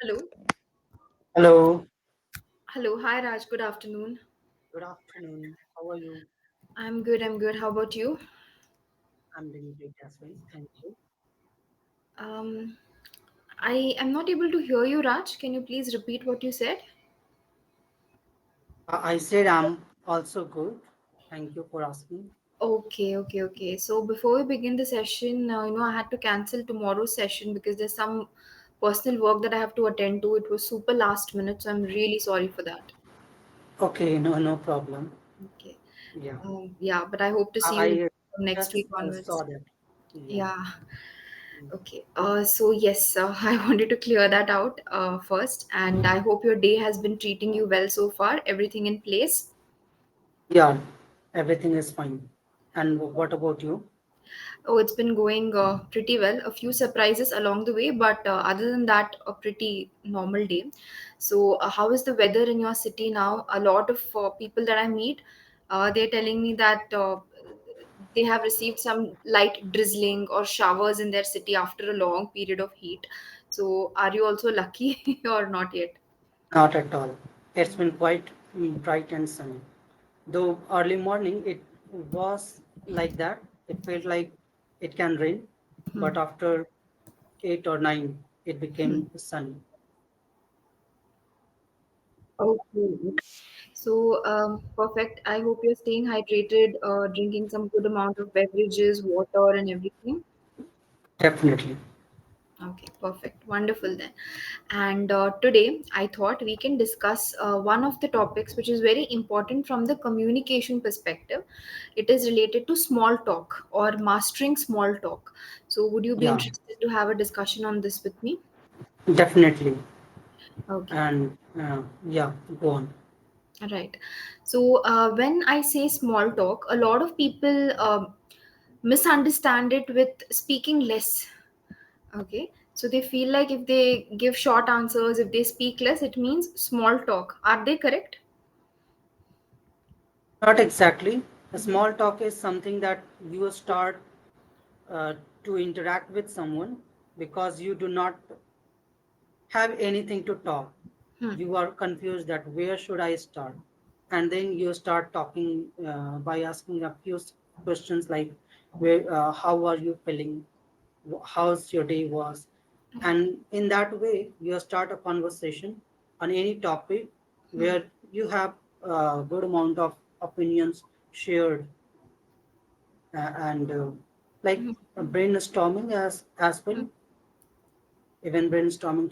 Hello. Hello, Hello. Hi, Raj. Good afternoon. good afternoon. How are you? I'm good. I'm good. How about you? I'm doing great as well. Thank you. Um, I am not able to hear you, Raj. Can you please repeat what you said? I said I'm also good. Thank you for asking. Okay. So before we begin the session, I had to cancel tomorrow's session because there's some personal work that I have to attend to. It was super last minute, so I'm really sorry for that. Okay, no problem. Okay. Yeah, Yeah, but I hope to see you I next week just onwards. saw that. Yeah. Yeah. Okay. So yes, I wanted to clear that out first, and I hope your day has been treating you well so far. Everything in place. Yeah, everything is fine. And what about you? Oh, it's been going pretty well. A few surprises along the way, but other than that, a pretty normal day. So, how is the weather in your city now? A lot of people that I meet, they're telling me that they have received some light drizzling or showers in their city after a long period of heat. So, are you also lucky or not yet? Not at all. It's been quite bright and sunny. Though early morning it was like that. It felt like it can rain, Hmm. but after 8 or 9, it Hmm. became sunny. Okay. So, perfect. I hope you're staying hydrated, drinking some good amount of beverages, water, and everything. Definitely. Okay, perfect. Wonderful then. And today I thought we can discuss one of the topics which is very important from the communication perspective. It is related to small talk or mastering small talk. So, would you be Yeah, interested to have a discussion on this with me? definitely. Okay. And yeah, go on. Right. So when I say small talk, a lot of people misunderstand it with speaking less. Okay. So they feel like if they give short answers, if they speak less, it means small talk. Are they correct? Not exactly. A small talk is something that you start uh, to interact with someone because you do not have anything to talk. Hmm. You are confused that where should I start? And then you start talking by asking a few questions like, how are you feeling? How's your day was? And in that way, you start a conversation on any topic Hmm. where you have a good amount of opinions shared and like Hmm. brainstorming as Hmm. well. Even brainstorming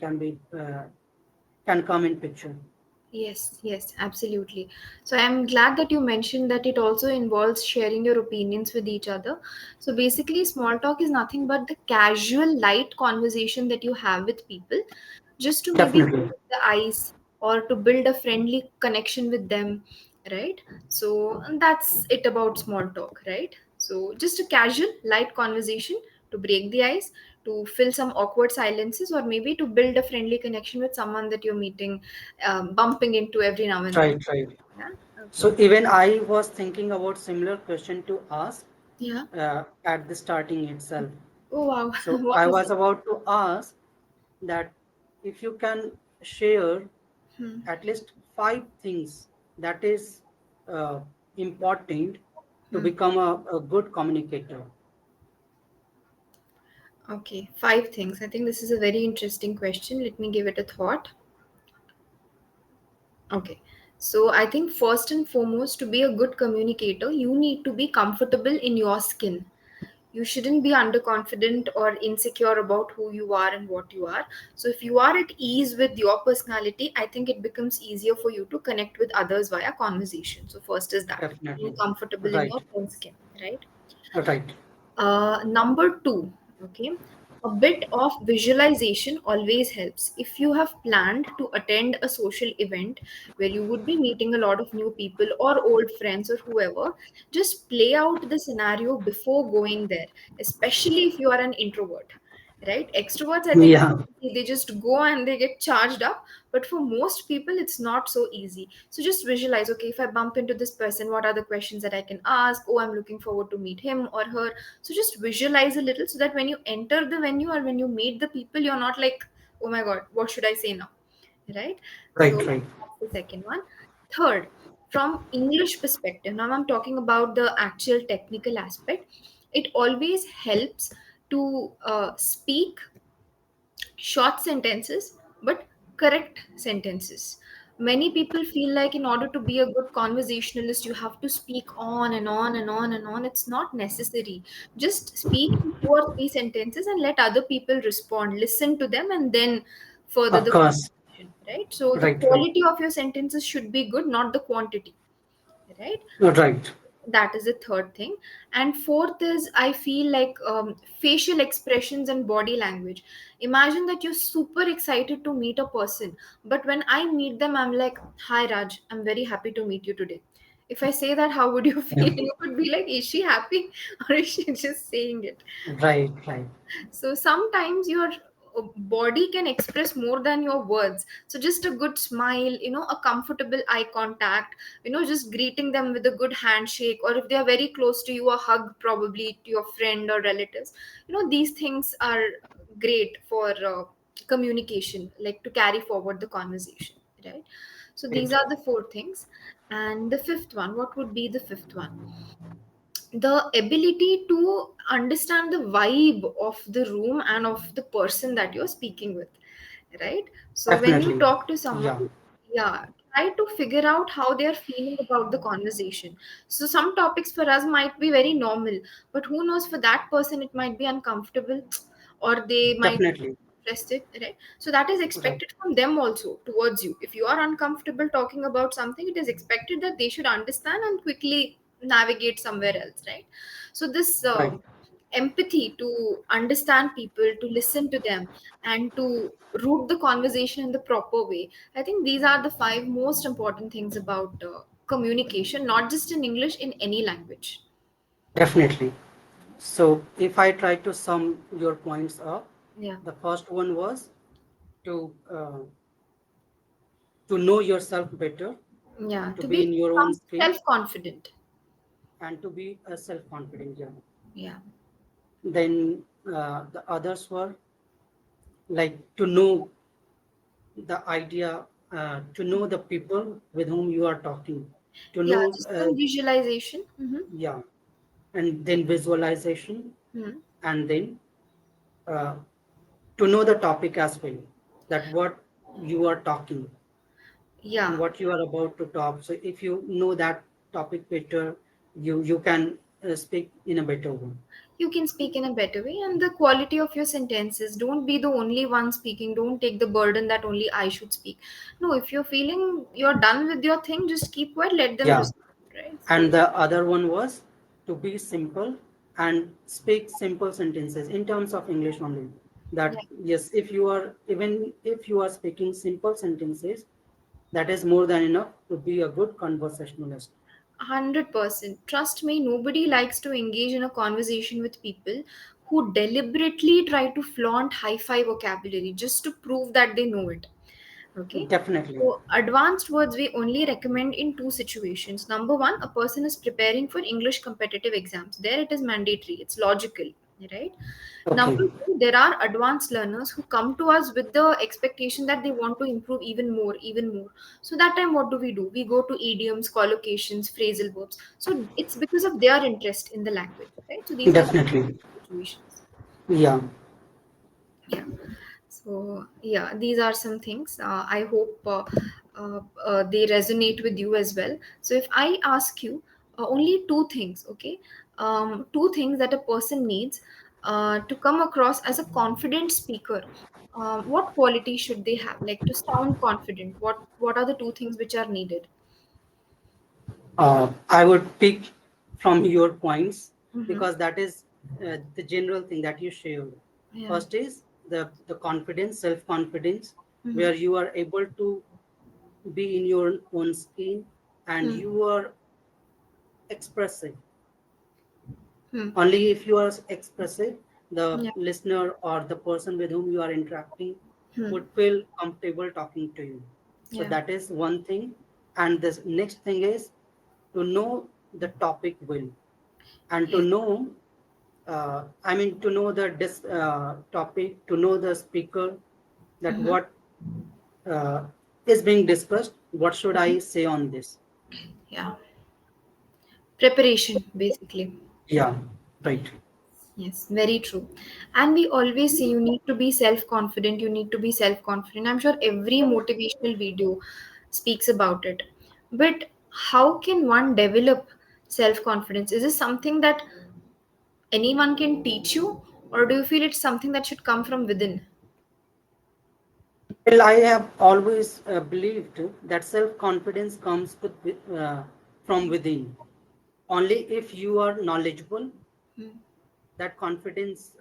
can come in picture. Yes, absolutely. So I'm glad that you mentioned that it also involves sharing your opinions with each other. So basically, small talk is nothing but the casual, light conversation that you have with people just to maybe Definitely. break the ice or to build a friendly connection with them, right? So and that's it about small talk, right? So just a casual, light conversation to break the ice, to fill some awkward silences, or maybe to build a friendly connection with someone that you're meeting, bumping into every now and then. Right, right. Yeah. Okay. So even I was thinking about similar question to ask Yeah. at the starting itself. Oh wow. So What I is was it? about to ask that if you can share Hmm. at least 5 things that is uh, important to Hmm. become a good communicator. Okay. 5 things. I think this is a very interesting question. Let me give it a thought. Okay. So I think first and foremost, to be a good communicator, you need to be comfortable in your skin. You shouldn't be underconfident or insecure about who you are and what you are. So if you are at ease with your personality, I think it becomes easier for you to connect with others via conversation. So first is that being Definitely. comfortable in Right, your own skin, right? right. Number two, okay, a bit of visualization always helps. If you have planned to attend a social event where you would be meeting a lot of new people or old friends or whoever, just play out the scenario before going there, especially if you are an introvert. Right? Extroverts, I think, Yeah. they just go and they get charged up. But for most people, it's not so easy. So just visualize, okay, if I bump into this person, what are the questions that I can ask? Oh, I'm looking forward to meet him or her. So just visualize a little so that when you enter the venue or when you meet the people, you're not like, oh my god, what should I say now, right? Right, So right. that's the second one. Third, from English perspective, now I'm talking about the actual technical aspect. It always helps to speak short sentences but correct sentences. Many people feel like in order to be a good conversationalist you have to speak on and on and on and on. It's not necessary. Just speak in 2 or 3 sentences and let other people respond, listen to them, and then further Of the course. conversation, right? So the Right, right. quality of your sentences should be good, not the quantity, right? Right. That is the third thing. And fourth is, I feel like facial expressions and body language. Imagine that you're super excited to meet a person, but when I meet them I'm like, hi Raj, I'm very happy to meet you today. If I say that, how would you Yeah. feel? You would be like, is she happy or is she just saying it? Right, right. So sometimes your body can express more than your words. So just a good smile, a comfortable eye contact, just greeting them with a good handshake, or if they are very close to you, a hug probably to your friend or relatives. These things are great for communication, like to carry forward the conversation, right? So these Right. are the four things. And the fifth one, what would be the fifth one? The ability to understand the vibe of the room and of the person that you're speaking with, right? So when you Definitely. talk to someone, Yeah. yeah, try to figure out how they are feeling about the conversation. So some topics for us might be very normal, but who knows, for that person it might be uncomfortable, or they might Definitely. expressed it, right? So that is Right. expected from them also towards you. If you are uncomfortable talking about something, it is expected that they should understand and quickly navigate somewhere else, right? So this Right. empathy to understand people, to listen to them, and to root the conversation in the proper way, I think these are the five most important things about communication, not just in English, in any language. Definitely. So if I try to sum your points up, Yeah. the first one was to to know yourself better, Yeah, to to be be in your own skin, self-confident. and to be a self-confident. Yeah. Yeah. Then the others were like to know the idea, to know the people with whom you are talking, to Yeah, know, just some visualization. yeah, and then visualization, Hmm. and then uh, to know the topic as well, that what you are talking and Yeah, what you are about to talk. So if you know that topic better, you can speak in a better way. you can speak in a better way, and the quality of your sentences. Don't be the only one speaking. Don't take the burden that only I should speak. No, if you're feeling you're done with your thing, just keep quiet, let them Yeah. respond, right? And So, the other one was to be simple and speak simple sentences in terms of English only. yeah. That yes, if you are, even if you are speaking simple sentences, that is more than enough to be a good conversationalist. 100%. Trust me, nobody likes to engage in a conversation with people who deliberately try to flaunt hi fi vocabulary just to prove that they know it. Okay. Definitely. So, advanced words we only recommend in two situations. Number one, a person is preparing for English competitive exams. There it is mandatory, it's logical, right? Number Okay. two, there are advanced learners who come to us with the expectation that they want to improve even more, even more. So, that time, what do? We go to idioms, collocations, phrasal verbs. So, it's because of their interest in the language, right? So, these are the Definitely. situations. Yeah. Yeah. So yeah, these are some things. I hope they resonate with you as well. So if I ask you only two things, okay, two things that a person needs to come across as a confident speaker, what quality should they have? Like to sound confident, what are the two things which are needed? I would pick from your points Mm-hmm. because that is the general thing that you shared. Yeah. First is the confidence, self confidence, Mm-hmm. where you are able to be in your own skin and Hmm. you are expressive. Hmm. Only if you are expressive, the Yeah. listener or the person with whom you are interacting Hmm. would feel comfortable talking to you. So Yeah. that is one thing. And this next thing is to know the topic well and to Yes. know, I mean, to know the topic, to know the speaker, that Mhm. what uh, is being discussed, what should I say on this. Yeah, preparation basically. Yeah, right. Yes, very true. And we always say you need to be self confident, you need to be self confident. I'm sure every motivational video speaks about it. But how can one develop self confidence? Is this something that anyone can teach you, or do you feel it's something that should come from within? Well, I have always believed that self confidence comes from within. Only if you are knowledgeable, Hmm. that confidence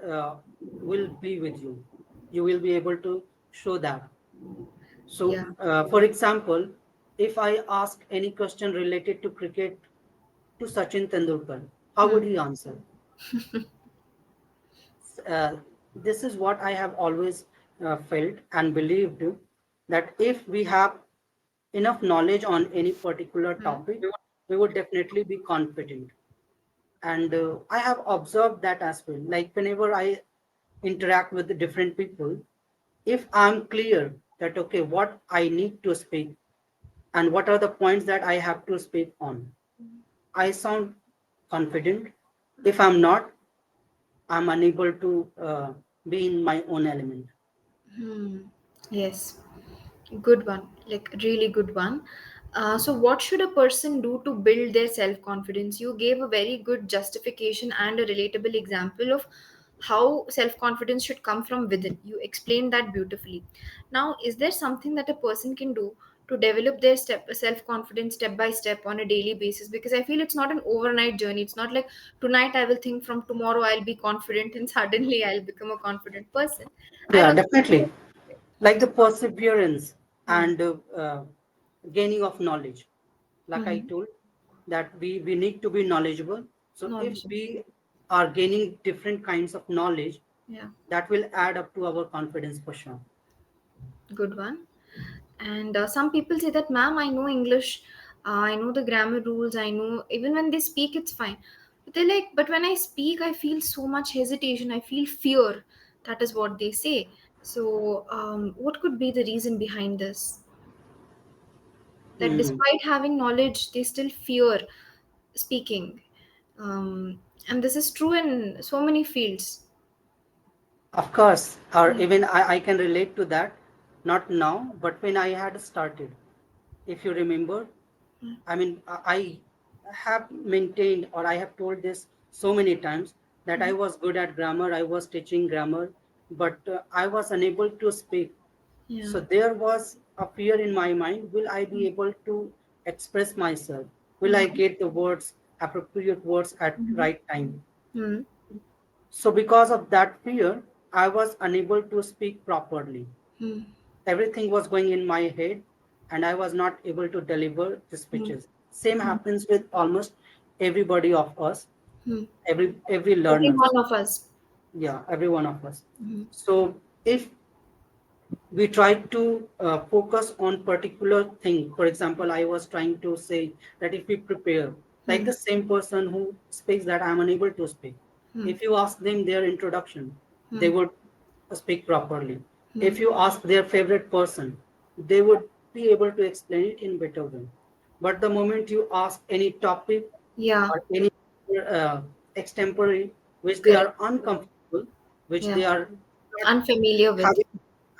will be with you. You will be able to show that. So, Yeah. for example, if I ask any question related to cricket to Sachin Tendulkar, how Hmm. would he answer? Uh, this is what I have always felt and believed, that if we have enough knowledge on any particular Hmm. topic, we would definitely be confident. And I have observed that as well. Like whenever I interact with the different people, if I'm clear that okay, what I need to speak and what are the points that I have to speak on, I sound confident. If I'm not, I'm unable to be in my own element. Hmm. Yes. Good one, like really good one. So, what should a person do to build their self confidence? You gave a very good justification and a relatable example of how self confidence should come from within. You explained that beautifully. Now, is there something that a person can do to develop their self confidence step by step on a daily basis? Because I feel it's not an overnight journey. It's not like tonight I will think, from tomorrow I'll be confident and suddenly I'll become a confident person. I Yeah, don't definitely. Like the perseverance think. and gaining of knowledge. Like I Hmm. told, that we need to be knowledgeable. So if Knowledge. we are gaining different kinds of knowledge, Yeah, that will add up to our confidence for sure. good one. And some people say that, ma'am, I know English, I know the grammar rules, I know, even when they speak, it's fine. But they're like, but when I speak, I feel so much hesitation, I feel fear. That is what they say. So, what could be the reason behind this? That Hmm. despite having knowledge, they still fear speaking. And this is true in so many fields. Of course, or Yeah. even I can relate to that. Not now, but when I had started, if you remember, I mean, I have maintained or I have told this so many times that I Mhm. was good at grammar, I was teaching grammar, but I was unable to speak. Yeah. So there was a fear in my mind, will I be able to express myself? Will I Mhm. get the words, appropriate words at Mhm. right time? Mhm. So because of that fear, I was unable to speak properly. Mhm. Everything was going in my head and I was not able to deliver the Mhm. speeches. Same happens with almost everybody of us, Mhm. every Every learners. one of us. Yeah, every one of us. Mhm. So if we try to focus on particular thing, for example, I was trying to say that if we prepare, like Hmm. the same person who speaks that I'm unable to speak, Hmm. if you ask them their introduction, they Hmm. would speak properly. Hmm. If you ask their favorite person, they would be able to explain it in better way. But the moment you ask any topic Yeah, or any uh, extemporary which they correct. are uncomfortable, which Yeah, they are not unfamiliar with.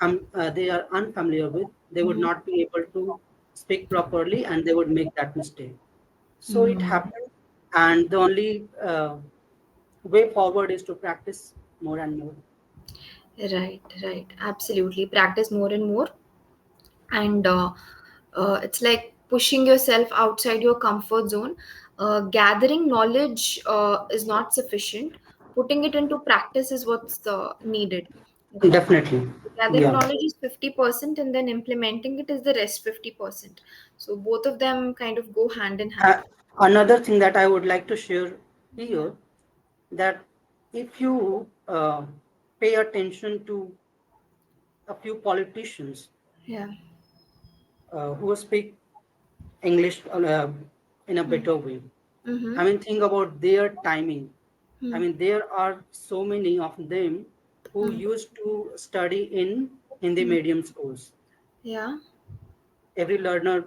having, they are unfamiliar with, they would Mhm. not be able to speak properly and they would make that mistake. So it Mm. happened, and the only way forward is to practice more and more. Right, right. Absolutely. Practice more and more. And it's like pushing yourself outside your comfort zone. Gathering knowledge is not sufficient. Putting it into practice is what's needed. Definitely. Gathering Yeah. knowledge is 50%, and then implementing it is the rest 50%. So both of them kind of go hand in hand. Uh, Another thing that I would like to share Yeah. here, that if you pay attention to a few politicians Yeah. who speak English in a better way, Mm-hmm. I mean, think about their timing. I Hmm. mean, there are so many of them who Hmm. used to study in. Hindi Hmm. medium schools. Yeah. Every learner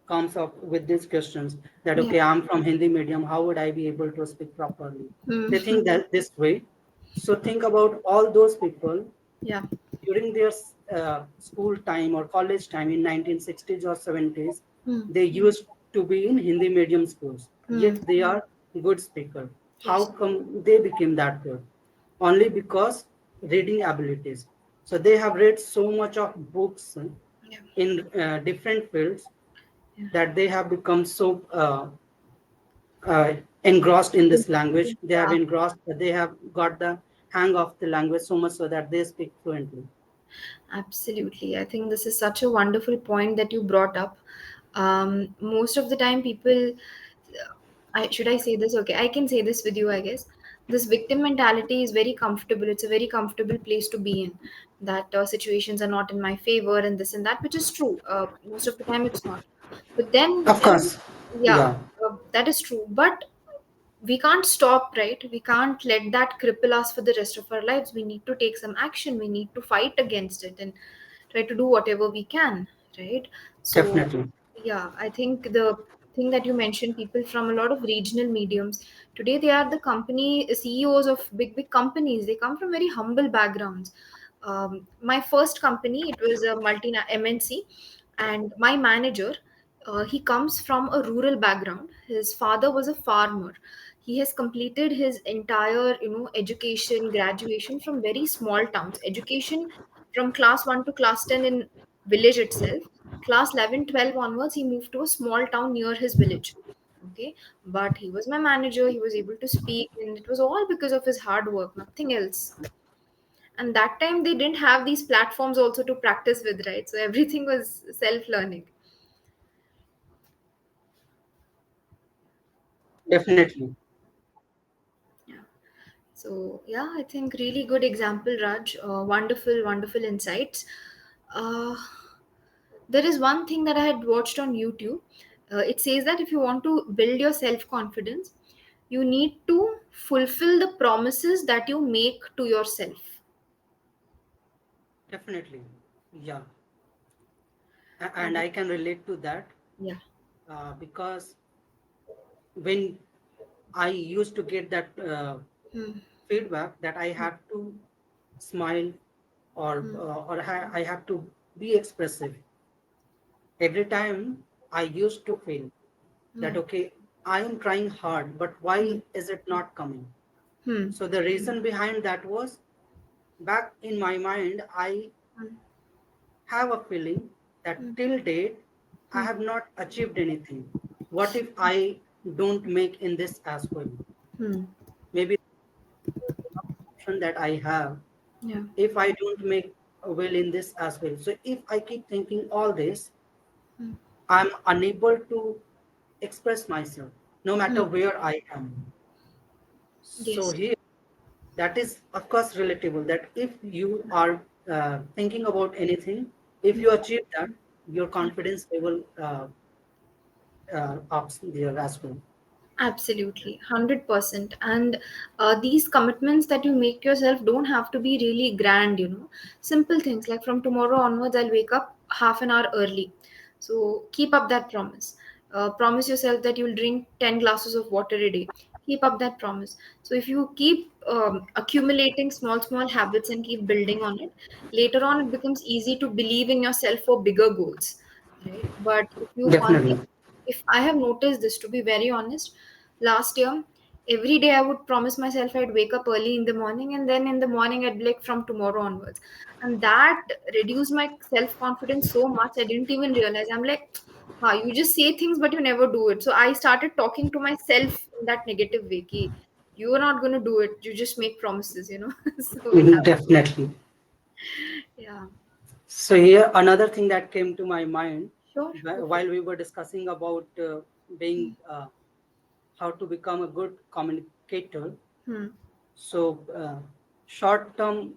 comes up with these questions that, Yeah. okay, I'm from Hindi medium, how would I be able to speak properly? Hmm. They think that this way. So think about all those people Yeah. during their school time or college time in 1960s or 70s. Hmm. They used to be in Hindi medium schools, Hmm. yet they are good speaker. How Yes. come they became that good? Only because reading abilities. So they have read so much of books Yeah. in different fields Yeah. that they have become so engrossed in this language. They have Yeah. engrossed, they have got the hang of the language so much so that they speak fluently. Absolutely. I think this is such a wonderful point that you brought up. Most of the time, people, should I say this? Okay, I can say this with you, I guess. This victim mentality is very comfortable. It's a very comfortable place to be in. That situations are not in my favor and this and that, which is true. Most of the time, it's not. But then, Of course. yeah, Yeah, that is true. But we can't stop, right? We can't let that cripple us for the rest of our lives. We need to take some action. We need to fight against it and try to do whatever we can, right? So definitely. yeah, I think the thing that you mentioned, people from a lot of regional mediums today, they are the company CEOs of big companies. They come from very humble backgrounds. My first company, it was a multi MNC, and my manager, he comes from a rural background. His father was a farmer. He has completed his entire, education, graduation from very small towns. Education from class 1 to class 10 in village itself. Class 11, 12 onwards, he moved to a small town near his village. Okay, but he was my manager. He was able to speak, and it was all because of his hard work, nothing else. And that time they didn't have these platforms also to practice with, right? So everything was self learning. Definitely. Yeah. So yeah, I think really good example, Raj. Wonderful, wonderful insights. Uh, there is one thing that I had watched on YouTube. It says that if you want to build your self confidence, you need to fulfill the promises that you make to yourself. Definitely. Yeah. And And I can relate to that yeah. because when I used to get that Hmm. feedback that I have to smile Hmm. or I have to be expressive every time. I used to feel that, Hmm. okay, I am trying hard, but why Hmm. is it not coming? Hmm. So the reason behind that was, back in my mind, I Hmm. have a feeling that Hmm. till date I Hmm. have not achieved anything. What if I don't make in this as well? Hmm. Maybe option that I have, Yeah. if I don't make well in this as well. So if I keep thinking all this, Hmm. I'm unable to express myself no Hmm. matter where I am. So Yes. here, that is of course relatable, that if you are thinking about anything, if Hmm. you achieve that, your confidence level ups there as well. Absolutely, 100%. And these commitments that you make to yourself don't have to be really grand. Simple things like from tomorrow onwards, I'll wake up half an hour early. So keep up that promise. Promise yourself that you'll drink 10 glasses of water a day. Keep up that promise. So if you keep accumulating small habits and keep building on it, later on it becomes easy to believe in yourself for bigger goals, right? But if you one thing, Definitely. if I have noticed this, to be very honest, last year, every day I would promise myself I'd wake up early in the morning, and then in the morning I'd be like from tomorrow onwards. And that reduced my self confidence so much I didn't even realize. I'm like, you just say things but you never do it. So I started talking to myself in that negative way. Ki, you are not going to do it. You just make promises. So yeah, Definitely. yeah, So here another thing that came to my mind sure, go for while we were discussing about being how to become a good communicator. it. Hmm. So short term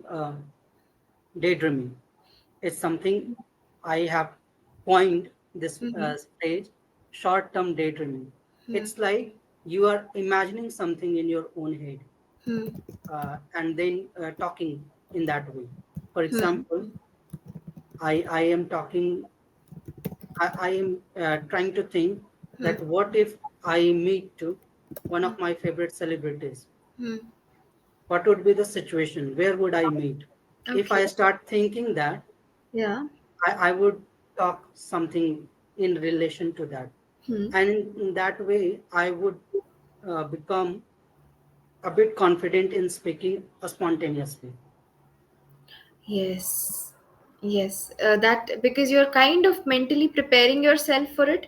daydreaming is something I have coined this Mm-hmm. stage. Short term daydreaming. Hmm. It's like you are imagining something in your own head Hmm. and then talking in that way. For Hmm. example, I am talking, I am trying to think Hmm. that what if I meet to one Hmm. of my favorite celebrities? Hmm. What would be the situation? Where would I meet? If Okay. I start thinking that, Yeah. I would talk something in relation to that. Hmm. And in that way, I would become a bit confident in speaking spontaneously. Yes. Yes. That because you're kind of mentally preparing yourself for it,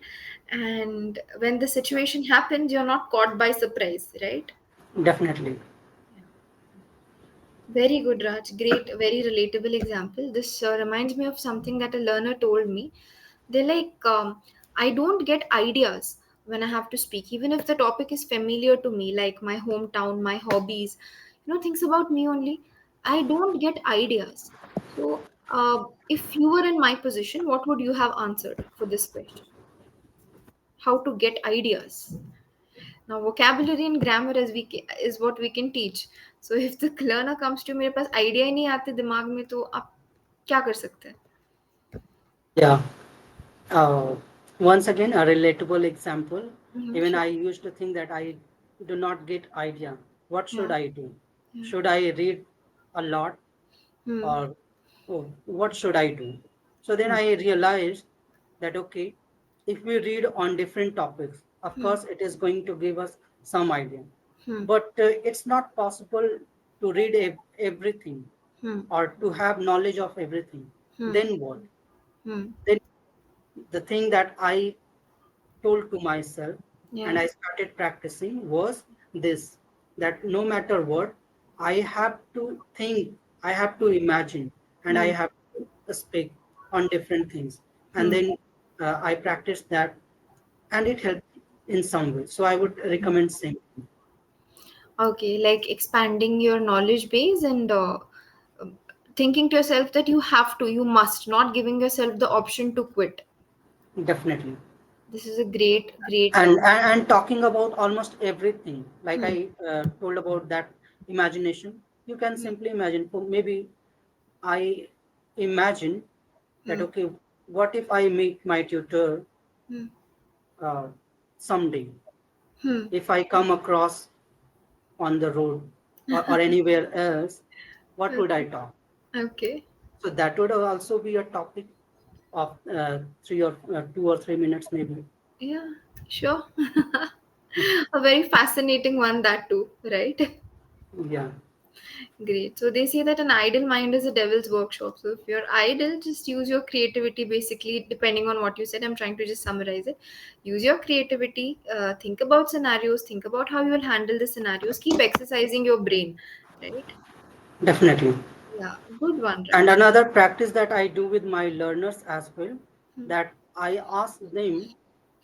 and when the situation happens, you're not caught by surprise, right? Definitely. Very good, Raj. Great, very relatable example. This reminds me of something that a learner told me. They're like, I don't get ideas when I have to speak, even if the topic is familiar to me, like my hometown, my hobbies, things about me only. I don't get ideas. So, if you were in my position, what would you have answered for this question? How to get ideas? Now, vocabulary and grammar is what we can teach. So, if the learner comes to मेरे पास idea ही नहीं आते दिमाग में तो आप क्या कर सकते हैं? Yeah. Uh, Once again, a relatable example. Even Sure. I used to think that I do not get idea. What should Yeah. I do? Yeah. Should I read a lot, Hmm. or oh, what should I do? So then Hmm. I realized that okay, if we read on different topics, of Hmm. course it is going to give us some idea, Hmm. but it's not possible to read everything Hmm. or to have knowledge of everything. Hmm. Then what? Hmm. Then the thing that I told to myself and Yeah. I started practicing was this, that no matter what, I have to think, I have to imagine, and I Hmm. have to speak on different things. And Hmm. then I practiced that and it helped in some way. So I would recommend same. Okay, like expanding your knowledge base and thinking to yourself that you must, not giving yourself the option to quit. Definitely. This is a great, great. And talking about almost everything, like Hmm. I told about that imagination, you can Hmm. simply imagine. For maybe I imagine that Hmm. okay, what if I meet my tutor Hmm. uh, someday? Hmm. If I come across on the road or anywhere else, what would I Okay. talk? Okay. So that would also be a topic of 2 or 3 minutes, maybe. Yeah, sure. A very fascinating one, that too, right? Yeah, Great. So they say that an idle mind is a devil's workshop. So if you're idle, just use your creativity basically, depending on what you said. I'm trying to just summarize it. Use your creativity, think about scenarios, think about how you will handle the scenarios, keep exercising your brain, right? definitely. Yeah, good one, And Raj. another practice that I do with my learners as well, Hmm. that I ask them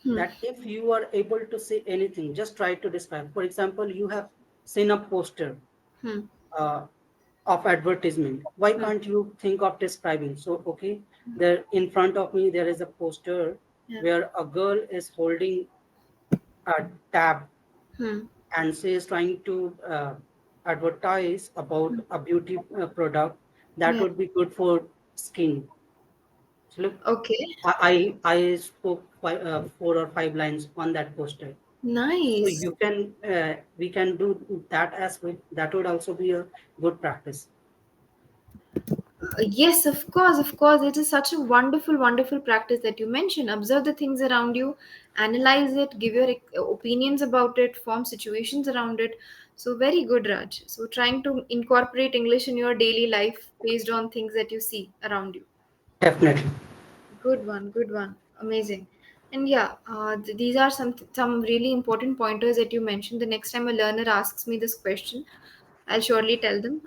Hmm. that if you are able to say anything, just try to describe. For example, you have seen a poster Hmm. uh, of advertisement. Why Hmm. can't you think of describing? So, okay, there in front of me there is a poster Yeah. where a girl is holding a tab Hmm. and she is trying to advertise about a beauty product that Yeah. would be good for skin. So look, Okay. I spoke 4 or 5 lines on that poster. So Nice. you can we can do that as well. That would also be a good practice. Yes, of course, of course. It is such a wonderful, wonderful practice that you mentioned. Observe the things around you, analyze it, give your opinions about it, form situations around it. So, very good, Raj. So, trying to incorporate English in your daily life based on things that you see around you. Definitely. Good one, good one. Amazing. And yeah, these are some really important pointers that you mentioned. The next time a learner asks me this question, I'll surely tell them.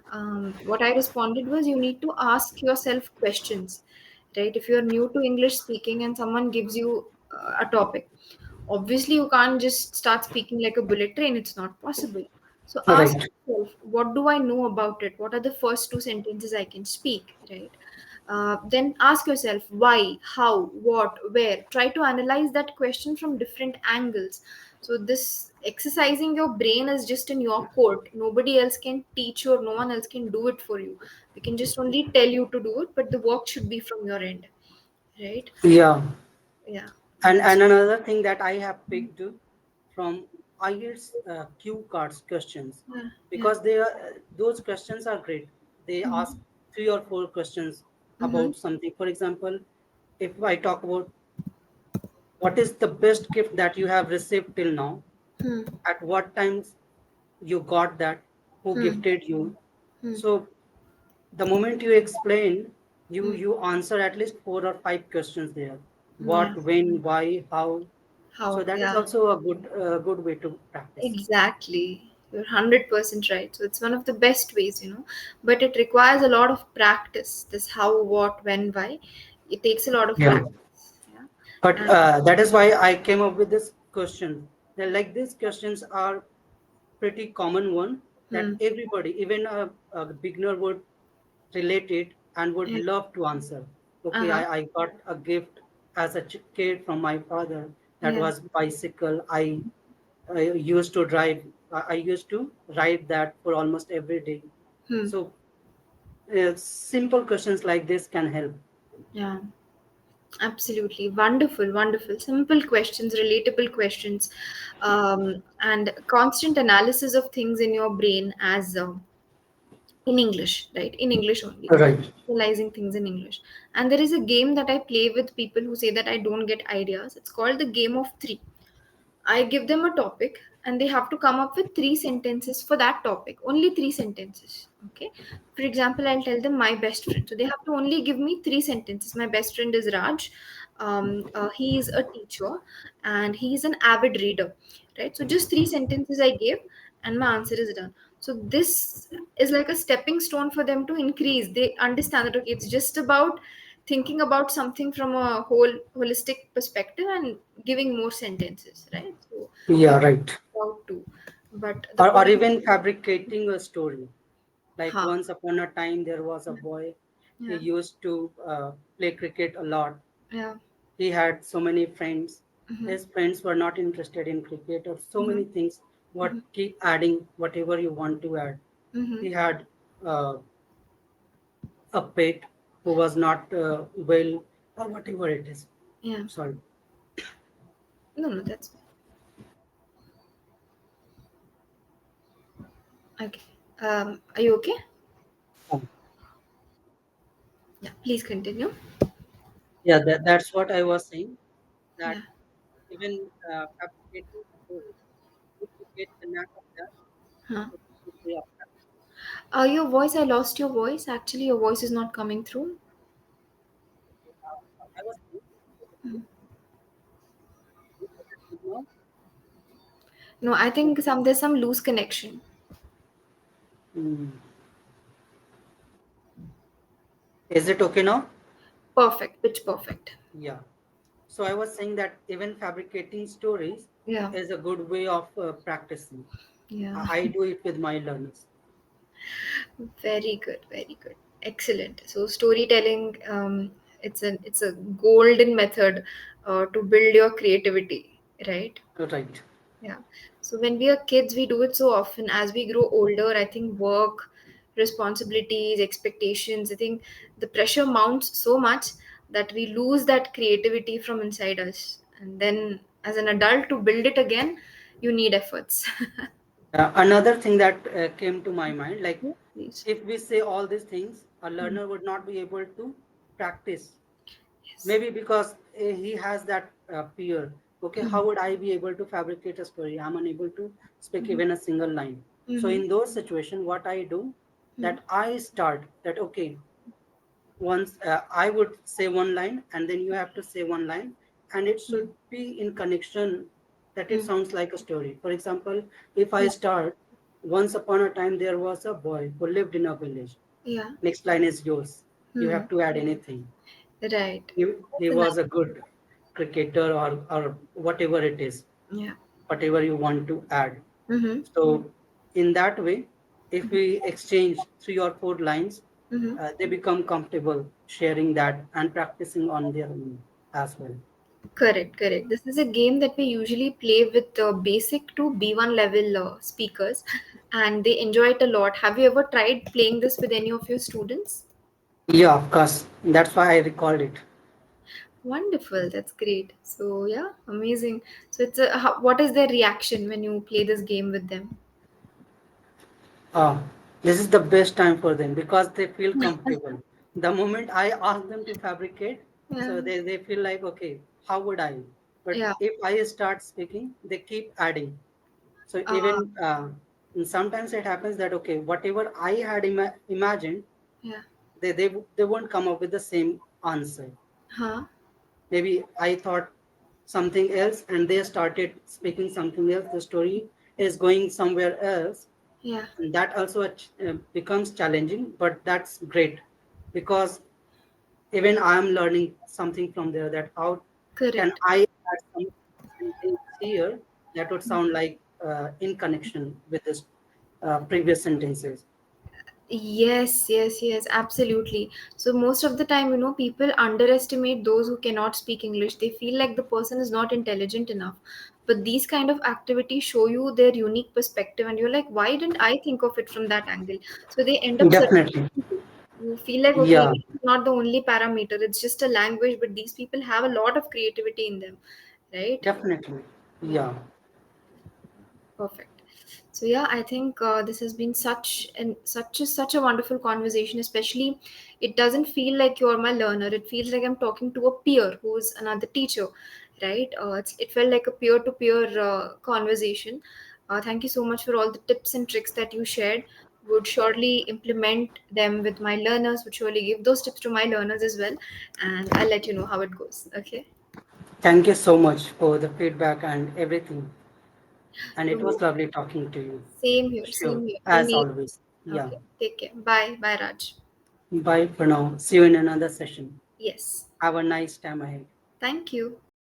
What I responded was, you need to ask yourself questions, right? If you're new to English speaking and someone gives you a topic, obviously you can't just start speaking like a bullet train. It's not possible. So ask Right. yourself, what do I know about it? What are the first two sentences I can speak, right? Then ask yourself why, how, what, where. Try to analyze that question from different angles. So this exercising your brain is just in your court. Nobody else can teach you, or no one else can do it for you. They can just only tell you to do it, but the work should be from your end, right? Yeah. Yeah, And that's another thing that I have picked from IELTS cue cards questions, yeah, yeah. because they are those questions are great. They ask 3 or 4 questions Mm-hmm. about something. For example, if I talk about what is the best gift that you have received till now, Hmm. at what times you got that, who Hmm. gifted you. Hmm. So the moment you explain, you Hmm. you answer at least 4 or 5 questions there. Yeah. What, when, why, how. So How? that is Yeah. also a good way to practice. Exactly. You're 100% right. So it's one of the best ways, but it requires a lot of practice. This how, what, when, why. It takes a lot of Yeah. practice. Yeah. But And that is why I came up with this question. Like these questions are pretty common one that hmm. everybody, even a beginner, would relate it and would Yeah. love to answer. Okay, Uh-huh. I got a gift as a kid from my father that Yeah. was bicycle. I used to drive. I used to ride that for almost every day. Hmm. So simple questions like this can help. Yeah. Absolutely. Wonderful, wonderful. Simple questions, relatable questions, and constant analysis of things in your brain as in English, right? In English only. Right. Realizing things in English. And there is a game that I play with people who say that I don't get ideas. It's called the game of three. I give them a topic and they have to come up with three sentences for that topic. Only three sentences. Okay. For example, I'll tell them my best friend. So they have to only give me three sentences. My best friend is Raj. He is a teacher and he is an avid reader. Right. So just three sentences I gave and my answer is done. So this is like a stepping stone for them to increase. They understand that okay, it's just about thinking about something from a whole holistic perspective and giving more sentences, right? So Yeah, right. about to, but the Or point, even fabricating a story. Like huh? once upon a time, there was a boy. He Yeah, used to play cricket a lot. yeah, He had so many friends. mm-hmm. His friends were not interested in cricket or so Mm-hmm. many things. What Mm-hmm. keep adding whatever you want to add. Mm-hmm. He had uh, a pet who was not well or whatever it is. Yeah. Sorry. No, no, that's fine. Okay. Are you okay? Um, Yeah, please continue. Yeah, that's what I was saying. That Yeah. even fabricating stories, if you get the knack of that, Huh? it's a good way of Your voice, I lost your voice. Actually, your voice is not coming through. practicing. I was saying, you know, No, I think there's some loose connection. mm, is it okay now? Perfect, pitch perfect. Yeah. So I was saying that even fabricating stories Yeah. is a good way of practicing. Yeah. I do it with my learners. Very good, very good. Excellent. So storytelling, it's a golden method to build your creativity, right? Right. Yeah. So when we are kids, we do it so often. As we grow older, I think work, responsibilities, expectations, I think the pressure mounts so much that we lose that creativity from inside us. And then as an adult to build it again, you need efforts. Another thing that came to my mind, like Yeah, please. if we say all these things, a Mm. learner would not be able to practice. Yes. Maybe because he has that fear. Okay, how Mm-hmm. would I be able to fabricate a story? I'm unable to speak Mm-hmm. even a single line. So Mm-hmm. in those situations, what I do, that I start that okay, once I would say one line and then you have to say one line, and it Mm-hmm. should be in connection that it Mm. sounds like a story. For example, if I Yeah. start, once upon a time there was a boy who lived in a village. Yeah. Next line is yours. You Hmm. have to add anything. Right. He That's a nice. was a good cricketer or whatever it is, Yeah. whatever you want to add. Mm-hmm. So in that way, if we exchange 3 or 4 lines, Mm-hmm. they become comfortable sharing that and practicing on their own as well. Correct, correct. This is a game that we usually play with basic to B1 level speakers, and they enjoy it a lot. Have you ever tried playing this with any of your students? Yeah, of course. That's why I recalled it. Wonderful, that's great. So yeah, amazing. So it's what is their reaction when you play this game with them? Uh, this is the best time for them because they feel comfortable. The moment I ask them to fabricate, Yeah, so they feel like, okay, how would I? But yeah, if I start speaking, they keep adding. So uh, even and sometimes it happens that, okay, whatever I had imagined, yeah, they won't come up with the same answer. huh, Maybe I thought something else and they started speaking something else. The story is going somewhere else, yeah, and that also becomes challenging, but that's great because even I am learning something from there, that how can correct. I add some sentence here that would sound like in connection with this previous sentences. Yes, yes, yes, absolutely. So most of the time, people underestimate those who cannot speak English. They feel like the person is not intelligent enough. But these kind of activities show you their unique perspective, and you're like, why didn't I think of it from that angle? So they end up Definitely. surprising you. You feel like, okay, Yeah, English is not the only parameter, it's just a language, but these people have a lot of creativity in them, right? definitely. Yeah. Yeah. Perfect. So yeah, I think this has been such a wonderful conversation. Especially, it doesn't feel like you're my learner. It feels like I'm talking to a peer who's another teacher, right? It felt like a peer-to-peer conversation. Thank you so much for all the tips and tricks that you shared. Would surely implement them with my learners. Would surely give those tips to my learners as well, and I'll let you know how it goes. Okay. Thank you so much for the feedback and everything. And it was So, lovely talking to you. same here. Sure. Same here. As always. Yeah. Okay, take care. Bye. Bye, Raj. Bye for now. See you in another session. Yes. Have a nice time ahead. Thank you.